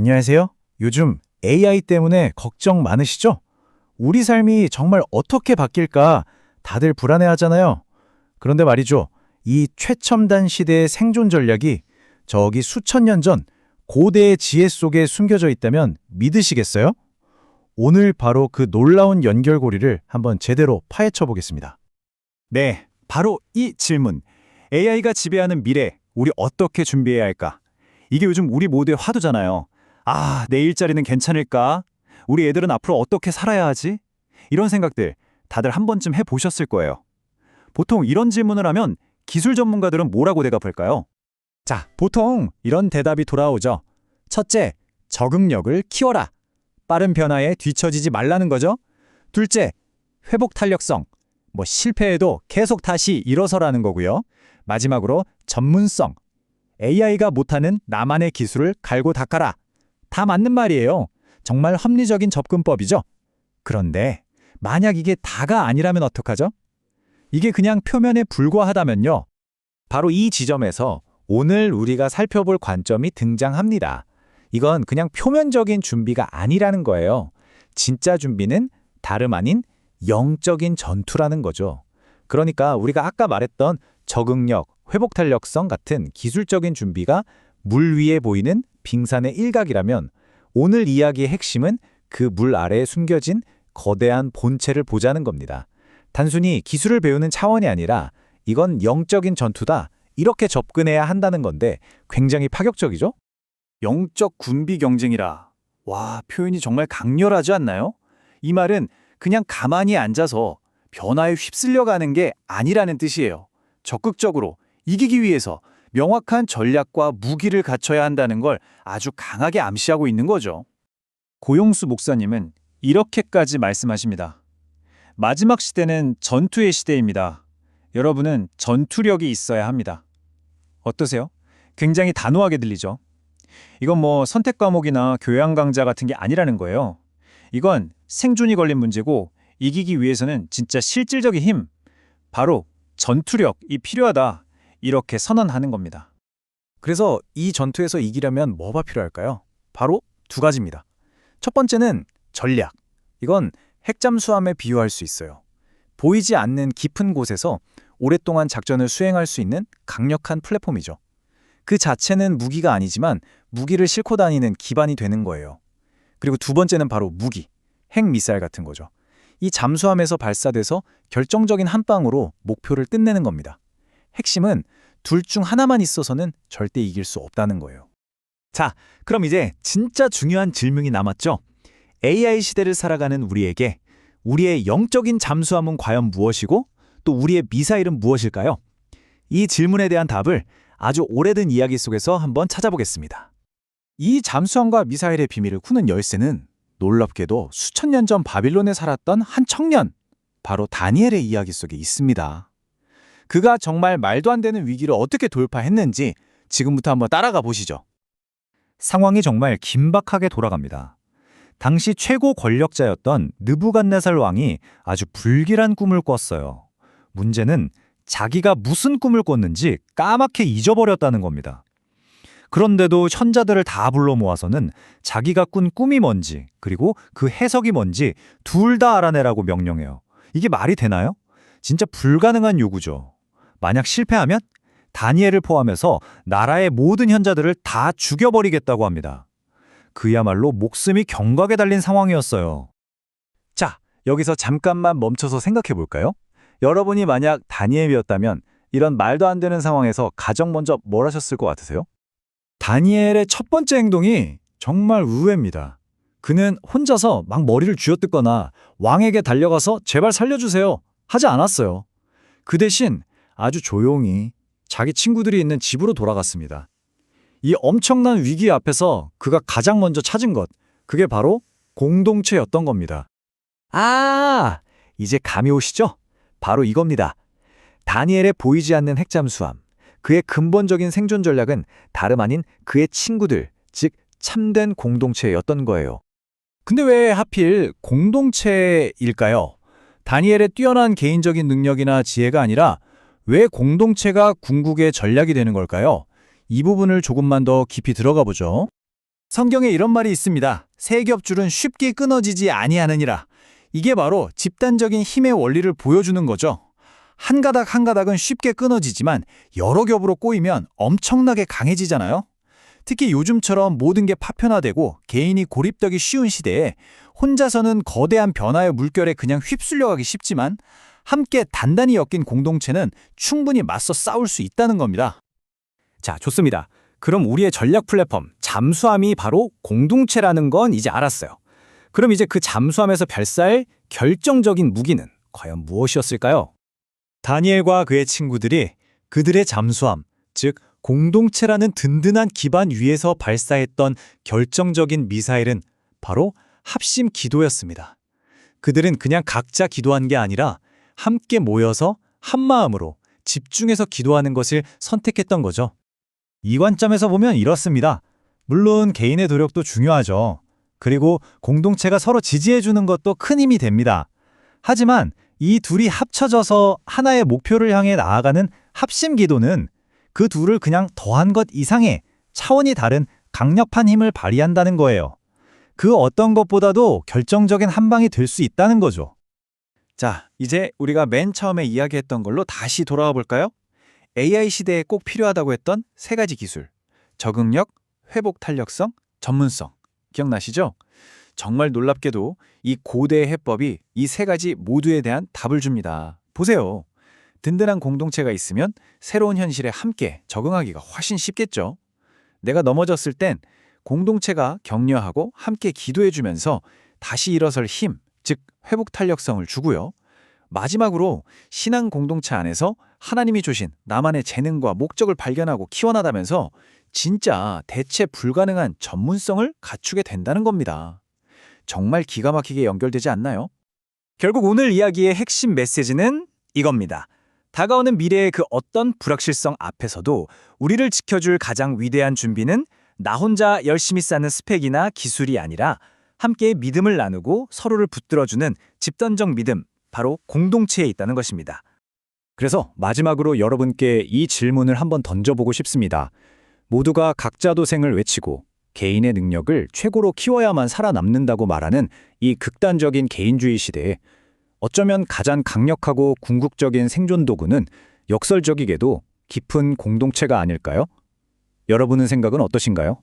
안녕하세요. 요즘 AI 때문에 걱정 많으시죠? 우리 삶이 정말 어떻게 바뀔까 다들 불안해하잖아요. 그런데 말이죠. 이 최첨단 시대의 생존 전략이 저기 수천 년 전 고대의 지혜 속에 숨겨져 있다면 믿으시겠어요? 오늘 바로 그 놀라운 연결고리를 한번 제대로 파헤쳐 보겠습니다. 네, 바로 이 질문. AI가 지배하는 미래, 우리 어떻게 준비해야 할까? 이게 요즘 우리 모두의 화두잖아요. 아, 내 일자리는 괜찮을까? 우리 애들은 앞으로 어떻게 살아야 하지? 이런 생각들 다들 한 번쯤 해보셨을 거예요. 보통 이런 질문을 하면 기술 전문가들은 뭐라고 대답할까요? 자, 보통 이런 대답이 돌아오죠. 첫째, 적응력을 키워라. 빠른 변화에 뒤처지지 말라는 거죠. 둘째, 회복 탄력성. 실패해도 계속 다시 일어서라는 거고요. 마지막으로 전문성. AI가 못하는 나만의 기술을 갈고 닦아라. 다 맞는 말이에요. 정말 합리적인 접근법이죠. 그런데 만약 이게 다가 아니라면 어떡하죠? 이게 그냥 표면에 불과하다면요. 바로 이 지점에서 오늘 우리가 살펴볼 관점이 등장합니다. 이건 그냥 표면적인 준비가 아니라는 거예요. 진짜 준비는 다름 아닌 영적인 전투라는 거죠. 그러니까 우리가 아까 말했던 적응력, 회복 탄력성 같은 기술적인 준비가 물 위에 보이는 빙산의 일각이라면 오늘 이야기의 핵심은 그 물 아래에 숨겨진 거대한 본체를 보자는 겁니다. 단순히 기술을 배우는 차원이 아니라 이건 영적인 전투다. 이렇게 접근해야 한다는 건데 굉장히 파격적이죠? 영적 군비 경쟁이라. 와, 표현이 정말 강렬하지 않나요? 이 말은 그냥 가만히 앉아서 변화에 휩쓸려가는 게 아니라는 뜻이에요. 적극적으로 이기기 위해서 명확한 전략과 무기를 갖춰야 한다는 걸 아주 강하게 암시하고 있는 거죠. 고용수 목사님은 이렇게까지 말씀하십니다. 마지막 시대는 전투의 시대입니다. 여러분은 전투력이 있어야 합니다. 어떠세요? 굉장히 단호하게 들리죠? 이건 선택 과목이나 교양 강좌 같은 게 아니라는 거예요. 이건 생존이 걸린 문제고 이기기 위해서는 진짜 실질적인 힘, 바로 전투력이 필요하다. 이렇게 선언하는 겁니다. 그래서 이 전투에서 이기려면 뭐가 필요할까요? 바로 두 가지입니다. 첫 번째는 전략. 이건 핵잠수함에 비유할 수 있어요. 보이지 않는 깊은 곳에서 오랫동안 작전을 수행할 수 있는 강력한 플랫폼이죠. 그 자체는 무기가 아니지만 무기를 싣고 다니는 기반이 되는 거예요. 그리고 두 번째는 바로 무기, 핵미사일 같은 거죠. 이 잠수함에서 발사돼서 결정적인 한 방으로 목표를 끝내는 겁니다. 핵심은 둘 중 하나만 있어서는 절대 이길 수 없다는 거예요. 자, 그럼 이제 진짜 중요한 질문이 남았죠. AI 시대를 살아가는 우리에게 우리의 영적인 잠수함은 과연 무엇이고 또 우리의 미사일은 무엇일까요? 이 질문에 대한 답을 아주 오래된 이야기 속에서 한번 찾아보겠습니다. 이 잠수함과 미사일의 비밀을 푸는 열쇠는 놀랍게도 수천 년 전 바빌론에 살았던 한 청년, 바로 다니엘의 이야기 속에 있습니다. 그가 정말 말도 안 되는 위기를 어떻게 돌파했는지 지금부터 한번 따라가 보시죠. 상황이 정말 긴박하게 돌아갑니다. 당시 최고 권력자였던 느부갓네살 왕이 아주 불길한 꿈을 꿨어요. 문제는 자기가 무슨 꿈을 꿨는지 까맣게 잊어버렸다는 겁니다. 그런데도 현자들을 다 불러 모아서는 자기가 꾼 꿈이 뭔지 그리고 그 해석이 뭔지 둘 다 알아내라고 명령해요. 이게 말이 되나요? 진짜 불가능한 요구죠. 만약 실패하면 다니엘을 포함해서 나라의 모든 현자들을 다 죽여버리겠다고 합니다. 그야말로 목숨이 경각에 달린 상황이었어요. 자, 여기서 잠깐만 멈춰서 생각해 볼까요? 여러분이 만약 다니엘이었다면 이런 말도 안 되는 상황에서 가장 먼저 뭘 하셨을 것 같으세요? 다니엘의 첫 번째 행동이 정말 의외입니다. 그는 혼자서 막 머리를 쥐어뜯거나 왕에게 달려가서 제발 살려주세요 하지 않았어요. 그 대신 아주 조용히 자기 친구들이 있는 집으로 돌아갔습니다. 이 엄청난 위기 앞에서 그가 가장 먼저 찾은 것, 그게 바로 공동체였던 겁니다. 아, 이제 감이 오시죠? 바로 이겁니다. 다니엘의 보이지 않는 핵잠수함. 그의 근본적인 생존 전략은 다름 아닌 그의 친구들, 즉 참된 공동체였던 거예요. 근데 왜 하필 공동체일까요? 다니엘의 뛰어난 개인적인 능력이나 지혜가 아니라 왜 공동체가 궁극의 전략이 되는 걸까요? 이 부분을 조금만 더 깊이 들어가 보죠. 성경에 이런 말이 있습니다. 세 겹줄은 쉽게 끊어지지 아니하느니라. 이게 바로 집단적인 힘의 원리를 보여주는 거죠. 한 가닥 한 가닥은 쉽게 끊어지지만 여러 겹으로 꼬이면 엄청나게 강해지잖아요. 특히 요즘처럼 모든 게 파편화되고 개인이 고립되기 쉬운 시대에 혼자서는 거대한 변화의 물결에 그냥 휩쓸려가기 쉽지만 함께 단단히 엮인 공동체는 충분히 맞서 싸울 수 있다는 겁니다. 자, 좋습니다. 그럼 우리의 전략 플랫폼 잠수함이 바로 공동체라는 건 이제 알았어요. 그럼 이제 그 잠수함에서 발사할 결정적인 무기는 과연 무엇이었을까요? 다니엘과 그의 친구들이 그들의 잠수함, 즉 공동체라는 든든한 기반 위에서 발사했던 결정적인 미사일은 바로 합심 기도였습니다. 그들은 그냥 각자 기도한 게 아니라 함께 모여서 한 마음으로 집중해서 기도하는 것을 선택했던 거죠. 이 관점에서 보면 이렇습니다. 물론 개인의 노력도 중요하죠. 그리고 공동체가 서로 지지해주는 것도 큰 힘이 됩니다. 하지만 이 둘이 합쳐져서 하나의 목표를 향해 나아가는 합심 기도는 그 둘을 그냥 더한 것 이상의 차원이 다른 강력한 힘을 발휘한다는 거예요. 그 어떤 것보다도 결정적인 한 방이 될 수 있다는 거죠. 자, 이제 우리가 맨 처음에 이야기했던 걸로 다시 돌아와 볼까요? AI 시대에 꼭 필요하다고 했던 세 가지 기술. 적응력, 회복 탄력성, 전문성. 기억나시죠? 정말 놀랍게도 이 고대의 해법이 이 세 가지 모두에 대한 답을 줍니다. 보세요. 든든한 공동체가 있으면 새로운 현실에 함께 적응하기가 훨씬 쉽겠죠. 내가 넘어졌을 땐 공동체가 격려하고 함께 기도해주면서 다시 일어설 힘, 즉 회복 탄력성을 주고요. 마지막으로 신앙 공동체 안에서 하나님이 주신 나만의 재능과 목적을 발견하고 키워나가면서 진짜 대체 불가능한 전문성을 갖추게 된다는 겁니다. 정말 기가 막히게 연결되지 않나요? 결국 오늘 이야기의 핵심 메시지는 이겁니다. 다가오는 미래의 그 어떤 불확실성 앞에서도 우리를 지켜줄 가장 위대한 준비는 나 혼자 열심히 쌓는 스펙이나 기술이 아니라 함께 믿음을 나누고 서로를 붙들어주는 집단적 믿음, 바로 공동체에 있다는 것입니다. 그래서 마지막으로 여러분께 이 질문을 한번 던져보고 싶습니다. 모두가 각자 도생을 외치고 개인의 능력을 최고로 키워야만 살아남는다고 말하는 이 극단적인 개인주의 시대에 어쩌면 가장 강력하고 궁극적인 생존 도구는 역설적이게도 깊은 공동체가 아닐까요? 여러분의 생각은 어떠신가요?